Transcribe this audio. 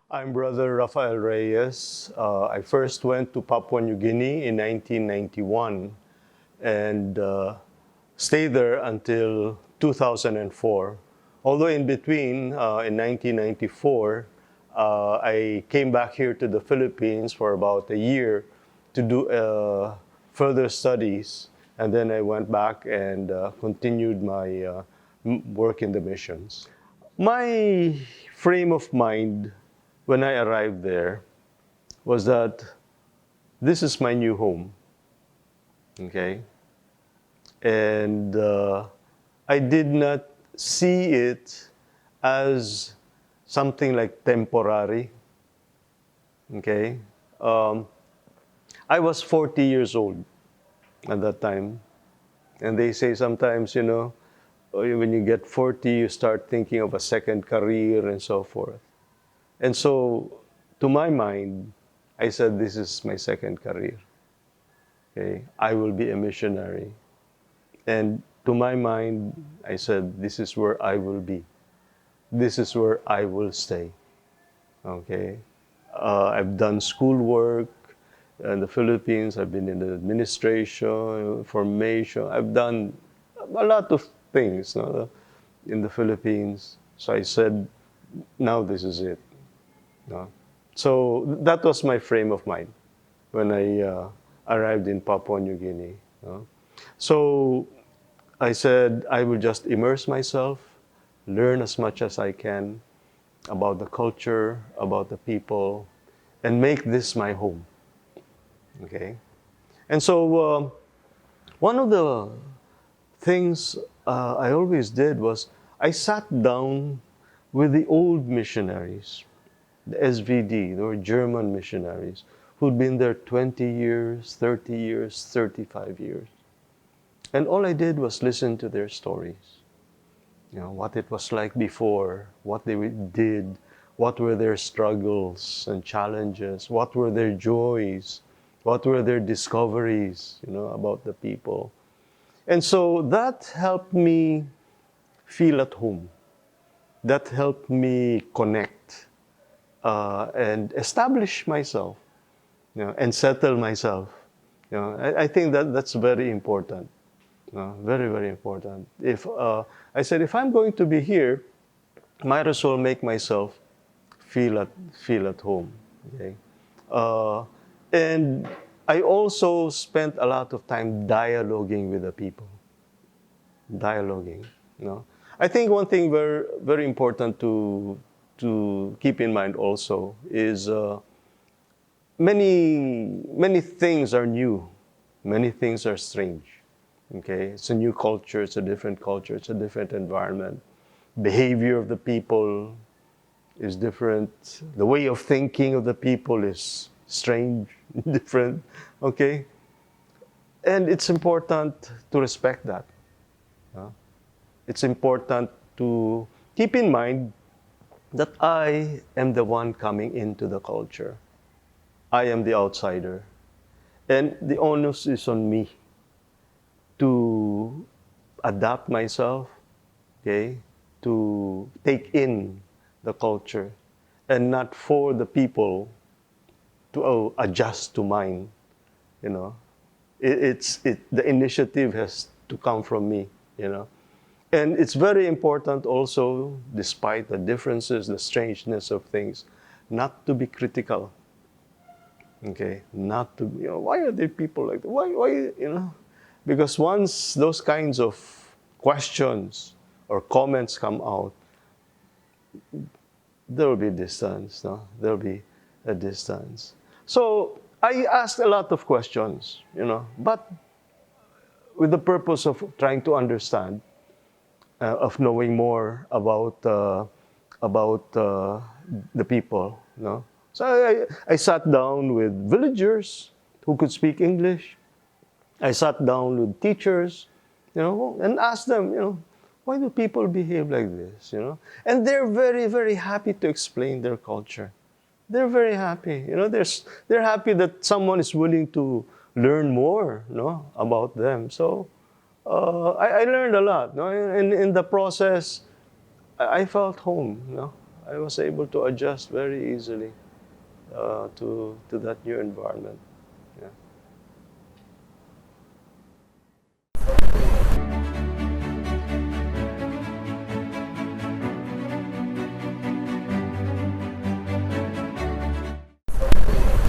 I'm Brother Raffy Reyes. I first went to Papua New Guinea in 1991 and stayed there until 2004. Although in between, in 1994, I came back here to the Philippines for about a year to do further studies. And then I went back and continued my work in the missions. My frame of mind when I arrived there was that this is my new home, okay? And I did not see it as something like temporary, okay? I was 40 years old at that time. And they say sometimes, when you get 40, you start thinking of a second career and so forth. And so, to my mind, I said, this is my second career. Okay? I will be a missionary. And to my mind, I said, this is where I will be. This is where I will stay. Okay? I've done schoolwork in the Philippines. I've been in the administration, formation. I've done a lot of things in the Philippines. So I said, now this is it. So that was my frame of mind when I arrived in Papua New Guinea. So I said, I will just immerse myself, learn as much as I can about the culture, about the people, and make this my home. Okay? And so one of the things I always did was I sat down with the old missionaries, the SVD, they were German missionaries who'd been there 20 years, 30 years, 35 years. And all I did was listen to their stories. What it was like before, what they did, what were their struggles and challenges, what were their joys, what were their discoveries, about the people. And so that helped me feel at home. That helped me connect and establish myself, and settle myself. I think that's very important. Very, very important. If I said, if I'm going to be here, might as well make myself feel at home. Okay? And I also spent a lot of time dialoguing with the people. Dialoguing. I think one thing very, very important to keep in mind also is many things are new, many things are strange. Okay, it's a new culture, it's a different culture, it's a different environment. Behavior of the people is different. The way of thinking of the people is strange, different. Okay, and it's important to respect that. It's important to keep in mind that I am the one coming into the culture. I am the outsider. And the onus is on me to adapt myself, okay, to take in the culture, and not for the people to adjust to mine. The initiative has to come from me. And it's very important also, despite the differences, the strangeness of things, not to be critical. Okay, not to, why are there people like that? Why, Because once those kinds of questions or comments come out, there will be distance, There will be a distance. So I asked a lot of questions, but with the purpose of trying to understand, of knowing more about the people, So I sat down with villagers who could speak English. I sat down with teachers, and asked them, why do people behave like this, And they're very, very happy to explain their culture. They're very happy, they're happy that someone is willing to learn more, about them. So I learned a lot, In the process, I felt home, I was able to adjust very easily to that new environment. Yeah.